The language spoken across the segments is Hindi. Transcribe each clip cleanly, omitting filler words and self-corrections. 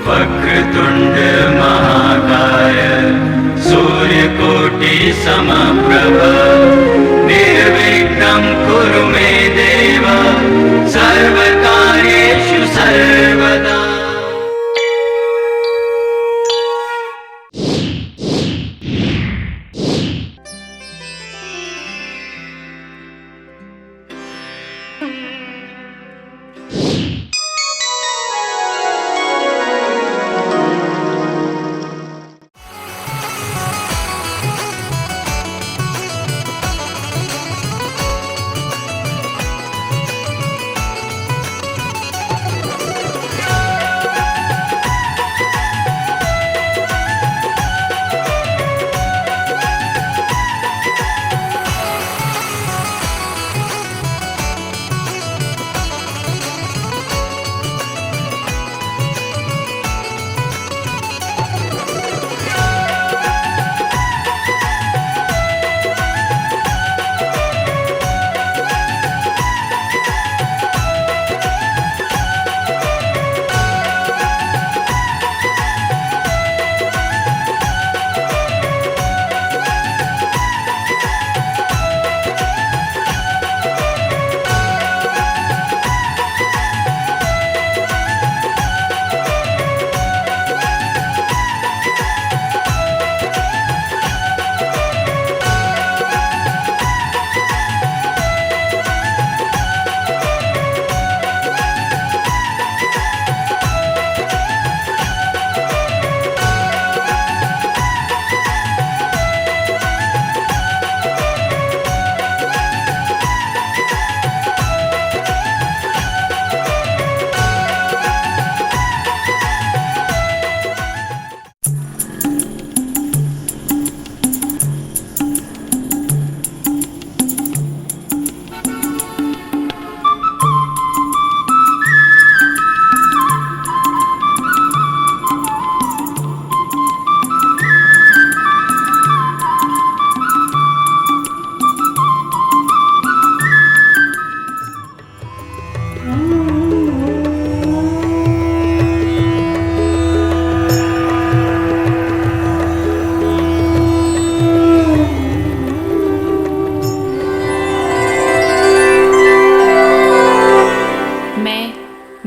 वक्रतुंड महाकाय सूर्यकोटि समप्रभ निर्विघ्नं कुरु मे देव सर्वकार्येषु सर्वदा।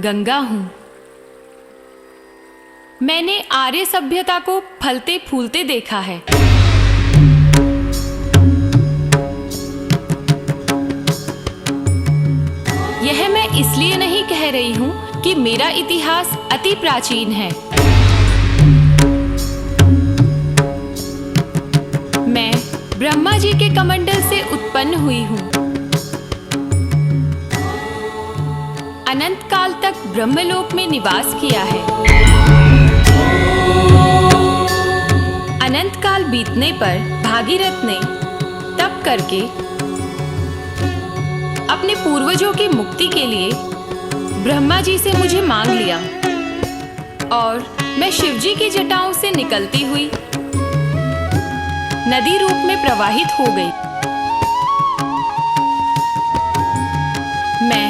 गंगा हूं। मैंने आर्य सभ्यता को फलते फूलते देखा है। यह मैं इसलिए नहीं कह रही हूं कि मेरा इतिहास अति प्राचीन है। मैं ब्रह्मा जी के कमंडल से उत्पन्न हुई हूं। अनंत काल तक ब्रह्मलोक में निवास किया है। अनंत काल बीतने पर भागीरथ ने तप करके अपने पूर्वजों की मुक्ति के लिए ब्रह्मा जी से मुझे मांग लिया और मैं शिव जी की जटाओं से निकलती हुई नदी रूप में प्रवाहित हो गई। मैं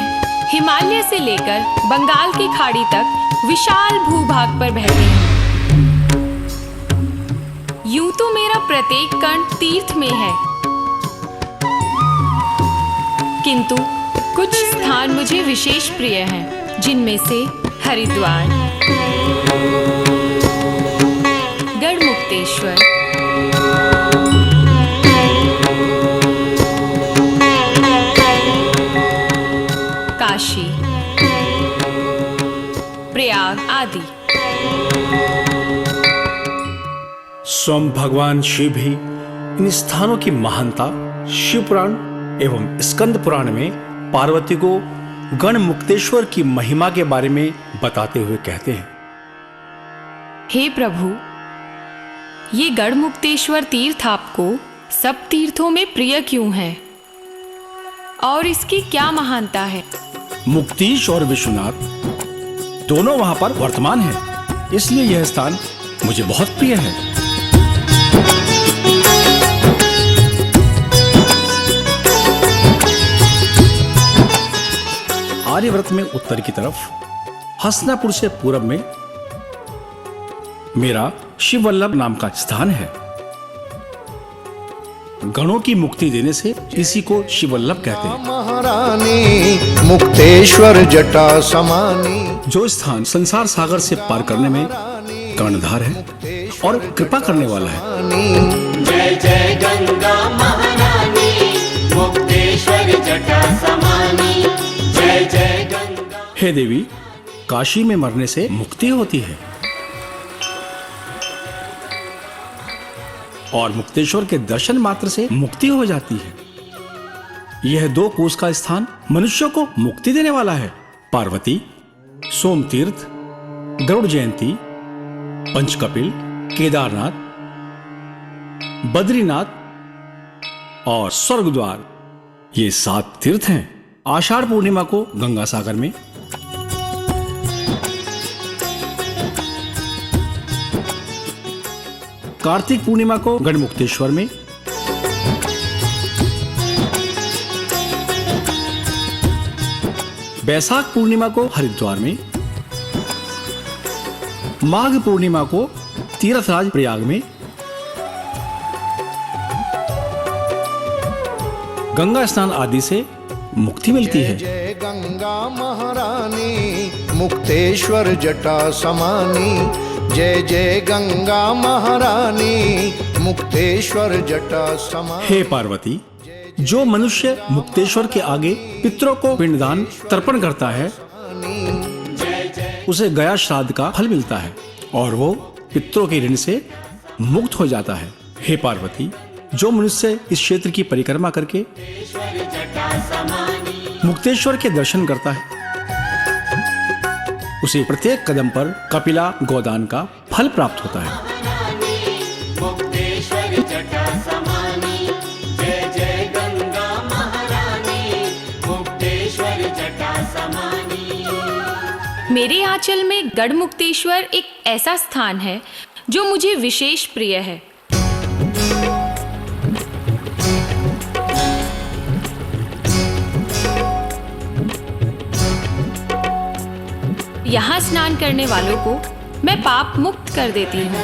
हिमालय से लेकर बंगाल की खाड़ी तक विशाल भूभाग पर बहती हूँ। यूं तो मेरा प्रत्येक कण तीर्थ में है, किंतु कुछ स्थान मुझे विशेष प्रिय हैं, जिनमें से हरिद्वार, गढ़मुक्तेश्वर, काशी, प्रयाग आदि। स्वयं भगवान शिव भी इन स्थानों की महानता शिव पुराण एवं स्कंद पुराण में पार्वती को गढ़मुक्तेश्वर की महिमा के बारे में बताते हुए कहते हैं, हे प्रभु, ये गढ़मुक्तेश्वर तीर्थ आपको सब तीर्थों में प्रिय क्यों है और इसकी क्या महानता है? मुक्तीश और विश्वनाथ दोनों वहां पर वर्तमान हैं, इसलिए यह स्थान मुझे बहुत प्रिय है। आर्यव्रत में उत्तर की तरफ, हसनापुर से पूर्व में मेरा शिव वल्लभ नाम का स्थान है। गणों की मुक्ति देने से इसी को शिव वल्लभ कहते हैं। महारानी मुक्तेश्वर जटा समानी, जो स्थान संसार सागर से पार करने में कर्णधार है और कृपा करने वाला है। जय जय गंगा महारानी मुक्तेश्वर जटा समानी, जय जय गंगा। हे देवी, काशी में मरने से मुक्ति होती है और मुक्तेश्वर के दर्शन मात्र से मुक्ति हो जाती है। यह 2 कोस का स्थान मनुष्यों को मुक्ति देने वाला है। पार्वती, सोमतीर्थ, गरुड़ जयंती, पंचकपिल, केदारनाथ, बद्रीनाथ और स्वर्गद्वार, ये 7 तीर्थ हैं। आषाढ़ पूर्णिमा को गंगा सागर में, कार्तिक पूर्णिमा को गढ़मुक्तेश्वर में, बैसाख पूर्णिमा को हरिद्वार में, माघ पूर्णिमा को तीर्थराज प्रयाग में, गंगा स्नान आदि से मुक्ति मिलती है। जय गंगा महारानी मुक्तेश्वर जटा समानी, जय जय गंगा महारानी मुक्तेश्वर जटा समानी। हे पार्वती, जो मनुष्य मुक्तेश्वर के आगे पितरों को पिंडदान तर्पण करता है उसे गया श्राद्ध का फल मिलता है और वो पितरों के ऋण से मुक्त हो जाता है। हे पार्वती, जो मनुष्य इस क्षेत्र की परिक्रमा करके मुक्तेश्वर के दर्शन करता है उसे प्रत्येक कदम पर कपिला गोदान का फल प्राप्त होता है। मेरे आंचल में गढ़मुक्तेश्वर एक ऐसा स्थान है जो मुझे विशेष प्रिय है। यहाँ स्नान करने वालों को मैं पाप मुक्त कर देती हूँ।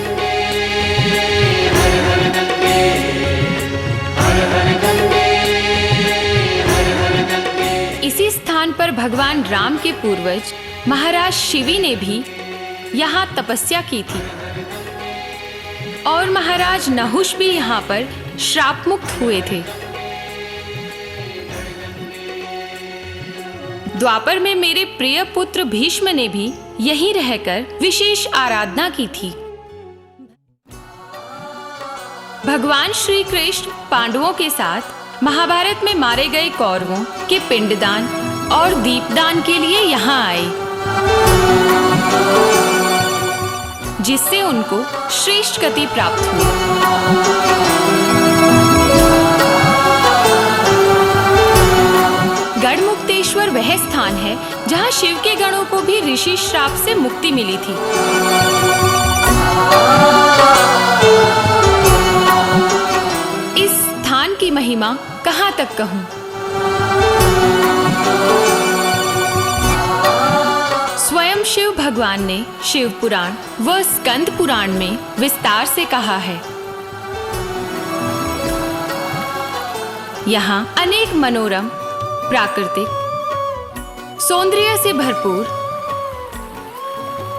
इसी स्थान पर भगवान राम के पूर्वज महाराज शिवी ने भी यहाँ तपस्या की थी और महाराज नहुष भी यहाँ पर श्राप मुक्त हुए थे। द्वापर में मेरे प्रिय पुत्र भीष्म ने भी यहीं रहकर विशेष आराधना की थी। भगवान श्री कृष्ण पांडवों के साथ महाभारत में मारे गए कौरवों के पिंडदान और दीपदान के लिए यहाँ आए, जिससे उनको श्रेष्ठ गति प्राप्त हुई। गढ़मुक्तेश्वर वह स्थान है जहाँ शिव के गणों को भी ऋषि श्राप से मुक्ति मिली थी। इस स्थान की महिमा कहाँ तक कहूँ। स्वयं शिव भगवान ने शिव पुराण व स्कंद पुराण में विस्तार से कहा है। यहाँ अनेक मनोरम, प्राकृतिक, सौंदर्य से भरपूर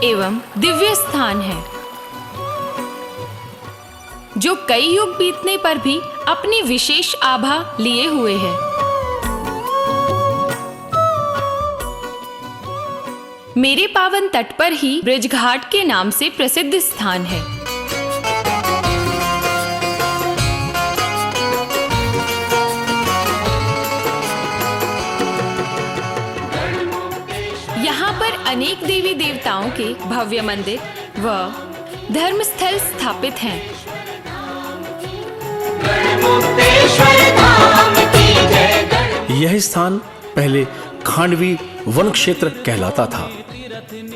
एवं दिव्य स्थान है, जो कई युग बीतने पर भी अपनी विशेष आभा लिए हुए है। मेरे पावन तट पर ही ब्रजघाट के नाम से प्रसिद्ध स्थान है। यहाँ पर अनेक देवी देवताओं के भव्य मंदिर व धर्मस्थल स्थापित हैं। यह स्थान पहले खांडवी वन क्षेत्र कहलाता था।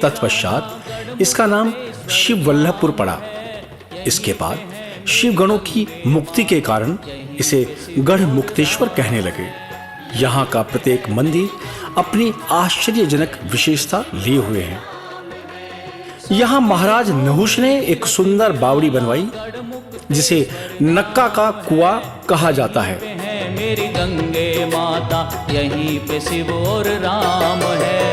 तत्पश्चात इसका नाम शिव वल्लभपुर पड़ा। इसके बाद शिव गणों की मुक्ति के कारण इसे गढ़मुक्तेश्वर कहने लगे। यहाँ का प्रत्येक मंदिर अपनी आश्चर्यजनक विशेषता लिए हुए हैं। यहाँ महाराज नहुष ने एक सुंदर बावड़ी बनवाई जिसे नक्का का कुआं कहा जाता है। मेरी गंगे माता यहीं पे शिव और राम है।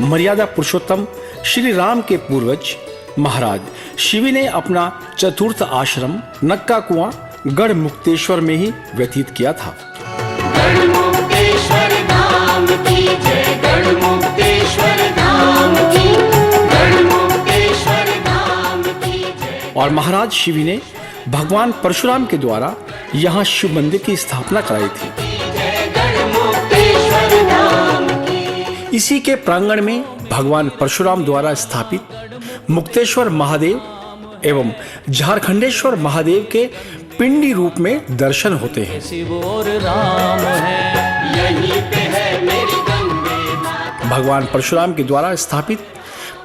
मर्यादा पुरुषोत्तम श्री राम के पूर्वज महाराज शिवी ने अपना चतुर्थ आश्रम नक्का कुआं गढ़ मुक्तेश्वर में ही व्यतीत किया था। गढ़ मुक्तेश्वर धाम की जय, गढ़ मुक्तेश्वर धाम की, गढ़ मुक्तेश्वर धाम की जय। और महाराज शिवी ने भगवान परशुराम के द्वारा यहाँ शिव मंदिर की स्थापना कराई थी। इसी के प्रांगण में भगवान परशुराम द्वारा स्थापित मुक्तेश्वर महादेव एवं झारखंडेश्वर महादेव के पिंडी रूप में दर्शन होते हैं। शिव और राम है, यहीं पे है मेरी गंगे माता। भगवान परशुराम के द्वारा स्थापित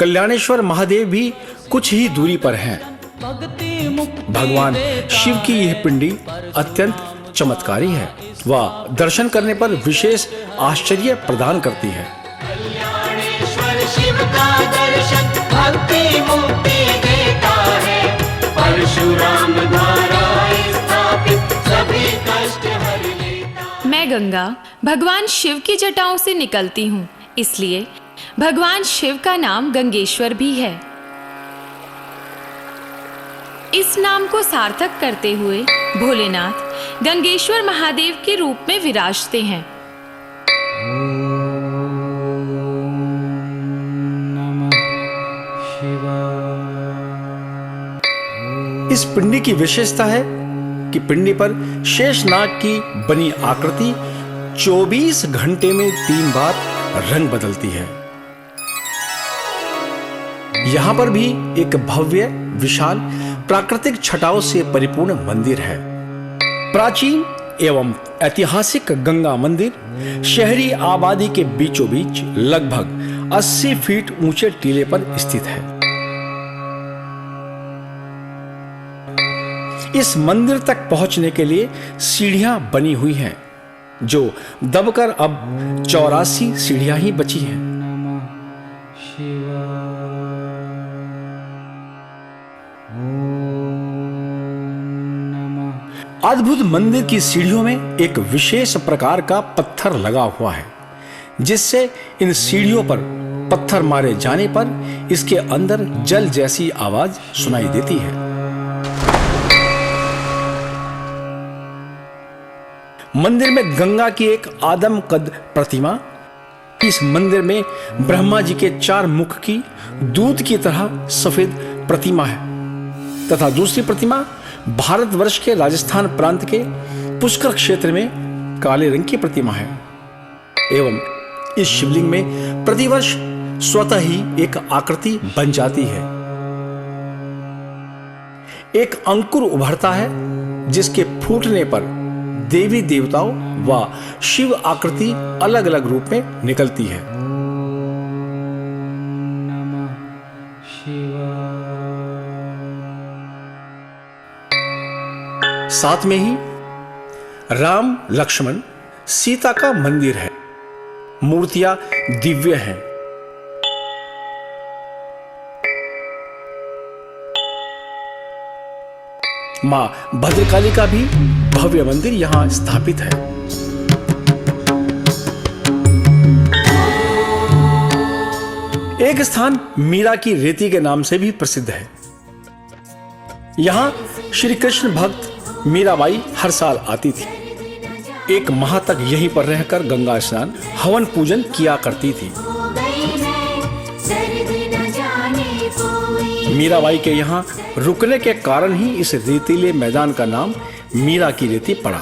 कल्याणेश्वर महादेव भी कुछ ही दूरी पर हैं। भक्ति मुक्ति भगवान शिव की यह पिंडी अत्यंत चमत्कारी है। वह दर्शन करने पर विशेष आश्चर्य प्रदान करती है। कल्याणेश्वर शिव का दर्शन भक्ति मुक्ति देता है। परशुराम द्वारा स्थापित सभी कष्ट हर लेता। मैं गंगा भगवान शिव की जटाओं से निकलती हूँ, इसलिए भगवान शिव का नाम गंगेश्वर भी है। इस नाम को सार्थक करते हुए भोलेनाथ गंगेश्वर महादेव के रूप में विराजते हैं। इस पिंडी की विशेषता है कि पिंडी पर शेषनाग की बनी आकृति 24 घंटे में 3 बार रंग बदलती है। यहाँ पर भी एक भव्य विशाल प्राकृतिक छटाओं से परिपूर्ण मंदिर है। प्राचीन एवं ऐतिहासिक गंगा मंदिर शहरी आबादी के बीचों बीच लगभग 80 फीट ऊंचे टीले पर स्थित है। इस मंदिर तक पहुंचने के लिए सीढ़ियां बनी हुई हैं, जो दबकर अब 84 सीढ़ियां ही बची हैं। अद्भुत मंदिर की सीढ़ियों में एक विशेष प्रकार का पत्थर लगा हुआ है, जिससे इन सीढ़ियों पर पत्थर मारे जाने पर इसके अंदर जल जैसी आवाज सुनाई देती है। मंदिर में गंगा की एक आदम कद प्रतिमा, इस मंदिर में ब्रह्मा जी के 4 मुख की दूध की तरह सफेद प्रतिमा है तथा दूसरी प्रतिमा भारतवर्ष के राजस्थान प्रांत के पुष्कर क्षेत्र में काले रंग की प्रतिमा है। एवं इस शिवलिंग में प्रतिवर्ष स्वतः ही एक आकृति बन जाती है। एक अंकुर उभरता है, जिसके फूटने पर देवी देवताओं व शिव आकृति अलग अलग रूप में निकलती है। साथ में ही राम लक्ष्मण सीता का मंदिर है। मूर्तियां दिव्य हैं। मां भद्रकाली का भी भव्य मंदिर यहां स्थापित है। एक स्थान मीरा की रेती के नाम से भी प्रसिद्ध है। यहां श्री कृष्ण भक्त मीराबाई हर साल आती थी। 1 माह तक यहीं पर रहकर गंगा स्नान हवन पूजन किया करती थी। मीराबाई के यहाँ रुकने के कारण ही इस रेतीले मैदान का नाम मीरा की रेती पड़ा।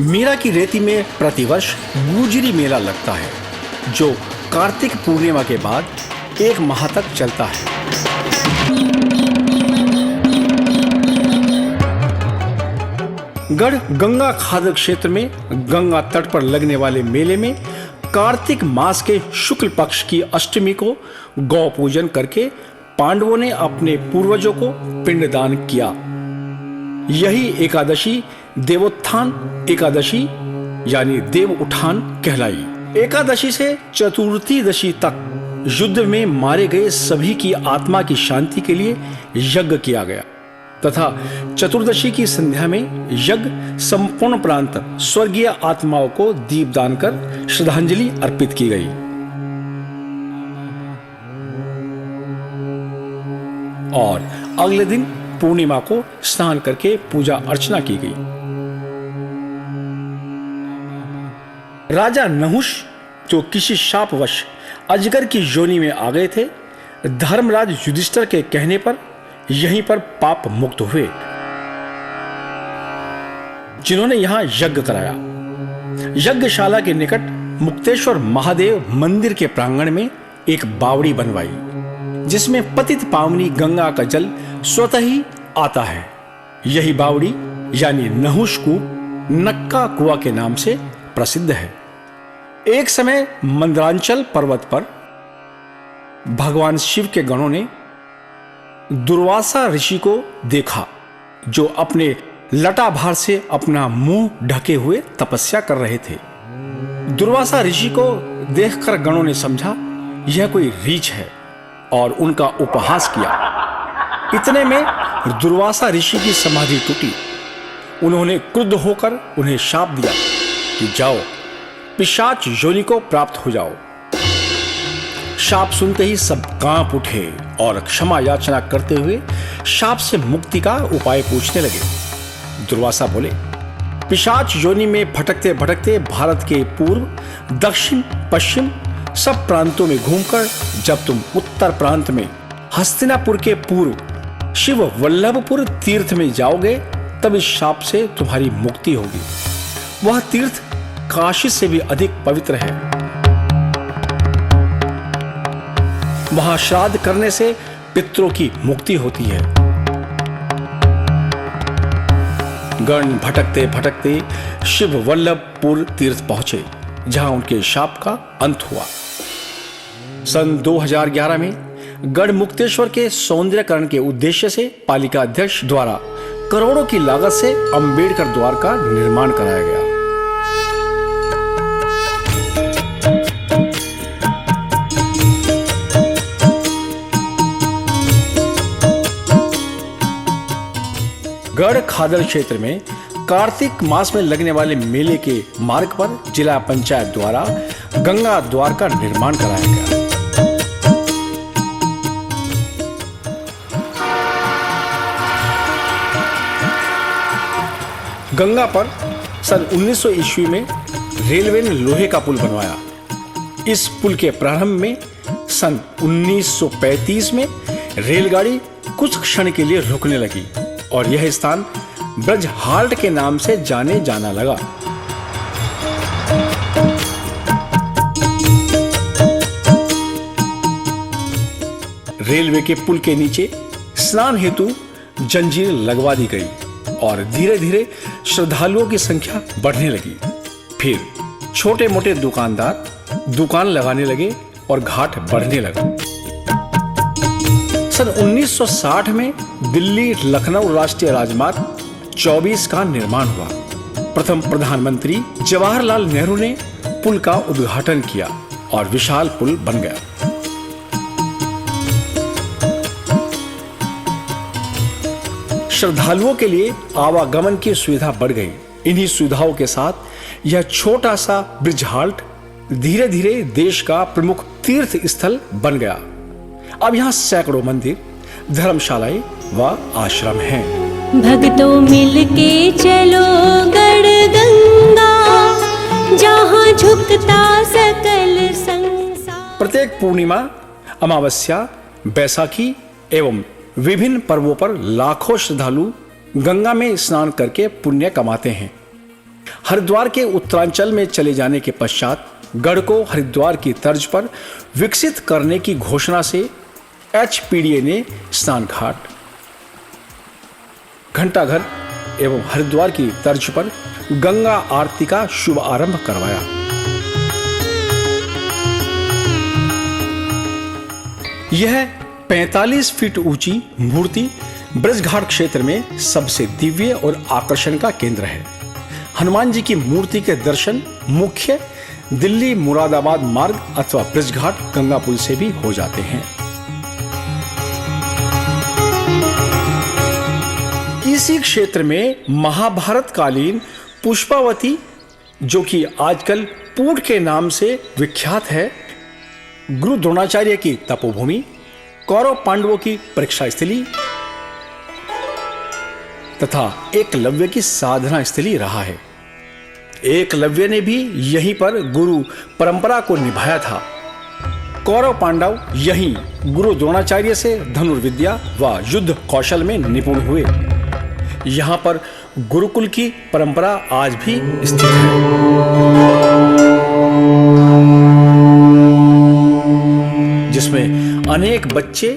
मीरा की रेती में प्रतिवर्ष गुजरी मेला लगता है, जो कार्तिक पूर्णिमा के बाद 1 माह तक चलता है। गढ़ गंगा खाद क्षेत्र में गंगा तट पर लगने वाले मेले में कार्तिक मास के शुक्ल पक्ष की अष्टमी को गौ पूजन करके पांडवों ने अपने पूर्वजों को पिंडदान किया। यही एकादशी देवोत्थान एकादशी यानी देव उठान कहलाई। एकादशी से चतुर्थीदशी तक युद्ध में मारे गए सभी की आत्मा की शांति के लिए यज्ञ किया गया तथा चतुर्दशी की संध्या में यज्ञ संपूर्ण प्रांत स्वर्गीय आत्माओं को दीपदान कर श्रद्धांजलि अर्पित की गई। और अगले दिन पूर्णिमा को स्नान करके पूजा अर्चना की गई। राजा नहुष जो किसी शापवश अजगर की योनि में आ गए थे, धर्मराज युधिष्ठिर के कहने पर यहीं पर पाप मुक्त हुए, जिन्होंने यहां यज्ञ कराया। यज्ञशाला के निकट मुक्तेश्वर महादेव मंदिर के प्रांगण में एक बावड़ी बनवाई, जिसमें पतित पावनी गंगा का जल स्वतः ही आता है। यही बावड़ी यानी नहुषकूप नक्का कुआ के नाम से प्रसिद्ध है। एक समय मंदरांचल पर्वत पर भगवान शिव के गणों ने दुर्वासा ऋषि को देखा, जो अपने लटाभार से अपना मुंह ढके हुए तपस्या कर रहे थे। दुर्वासा ऋषि को देखकर गणों ने समझा यह कोई रीछ है और उनका उपहास किया। इतने में दुर्वासा ऋषि की समाधि टूटी। उन्होंने क्रुद्ध होकर उन्हें शाप दिया कि जाओ, पिशाच योनि को प्राप्त हो जाओ। शाप सुनते ही सब कांप उठे और क्षमा याचना करते हुए शाप से मुक्ति का उपाय पूछने लगे। दुर्वासा बोले, पिशाच योनि में भटकते भटकते भारत के पूर्व दक्षिण पश्चिम सब प्रांतों में घूमकर जब तुम उत्तर प्रांत में हस्तिनापुर के पूर्व शिव वल्लभपुर तीर्थ में जाओगे, तब इस शाप से तुम्हारी मुक्ति होगी। वह तीर्थ काशी से भी अधिक पवित्र है। वहां श्राद्ध करने से पितरों की मुक्ति होती है। गण भटकते भटकते शिव वल्लभपुर तीर्थ पहुंचे, जहां उनके शाप का अंत हुआ। सन 2011 में गढ़ मुक्तेश्वर के सौंदर्यकरण के उद्देश्य से पालिका अध्यक्ष द्वारा करोड़ों की लागत से अंबेडकर द्वार का निर्माण कराया गया। गढ़ खादर क्षेत्र में कार्तिक मास में लगने वाले मेले के मार्ग पर जिला पंचायत द्वारा गंगा द्वार का निर्माण कराया गया। गंगा पर सन 1900 ईस्वी में रेलवे ने लोहे का पुल बनवाया। इस पुल के प्रारंभ में सन 1935 में रेलगाड़ी कुछ क्षण के लिए रुकने लगी और यह स्थान ब्रज हाल्ट के नाम से जाने जाना लगा। रेलवे के पुल के नीचे स्नान हेतु जंजीर लगवा दी गई और धीरे धीरे श्रद्धालुओं की संख्या बढ़ने लगी। फिर छोटे मोटे दुकानदार दुकान लगाने लगे और घाट बढ़ने लगा। सन 1960 में दिल्ली लखनऊ राष्ट्रीय राजमार्ग 24 का निर्माण हुआ। प्रथम प्रधानमंत्री जवाहरलाल नेहरू ने पुल का उद्घाटन किया और विशाल पुल बन गया। श्रद्धालुओं के लिए आवागमन की सुविधा बढ़ गई। इन्हीं सुविधाओं के साथ यह छोटा सा ब्रिज हाल्ट धीरे धीरे देश का प्रमुख तीर्थ स्थल बन गया। अब यहाँ सैकड़ों मंदिर, धर्मशालाएं व आश्रम हैं। भक्तों मिलके चलो गढ़ गंगा, जहाँ झुकता सकल संसार। प्रत्येक पूर्णिमा, अमावस्या, बैसाखी एवं विभिन्न पर्वों पर लाखों श्रद्धालु गंगा में स्नान करके पुण्य कमाते हैं। हरिद्वार के उत्तरांचल में चले जाने के पश्चात गढ़ को हरिद्वार की तर्ज पर विकसित करने की घोषणा से HPDA ने स्नान घाट, घंटाघर एवं हरिद्वार की तर्ज पर गंगा आरती का शुभ आरंभ करवाया। यह 45 फीट ऊंची मूर्ति ब्रजघाट क्षेत्र में सबसे दिव्य और आकर्षण का केंद्र है। हनुमान जी की मूर्ति के दर्शन मुख्य दिल्ली मुरादाबाद मार्ग अथवा ब्रजघाट गंगा पुल से भी हो जाते हैं। इसी क्षेत्र में महाभारत कालीन पुष्पावती, जो कि आजकल पूट के नाम से विख्यात है, गुरु द्रोणाचार्य की तपोभूमि, कौरव पांडवों की परीक्षा स्थली तथा एकलव्य की साधना स्थली रहा है। एकलव्य ने भी यहीं पर गुरु परंपरा को निभाया था। कौरव पांडव यहीं गुरु द्रोणाचार्य से धनुर्विद्या व युद्ध कौशल में निपुण हुए। यहाँ पर गुरुकुल की परंपरा आज भी स्थित है। जिसमें अनेक बच्चे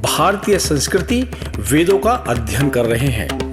भारतीय संस्कृति वेदों का अध्ययन कर रहे हैं।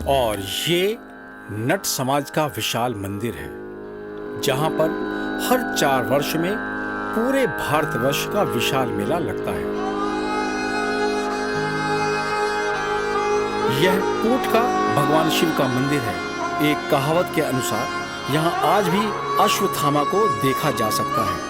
और ये नट समाज का विशाल मंदिर है, जहां पर हर 4 वर्ष में पूरे भारतवर्ष का विशाल मेला लगता है। यह पूट का भगवान शिव का मंदिर है। एक कहावत के अनुसार यहाँ आज भी अश्वत्थामा को देखा जा सकता है।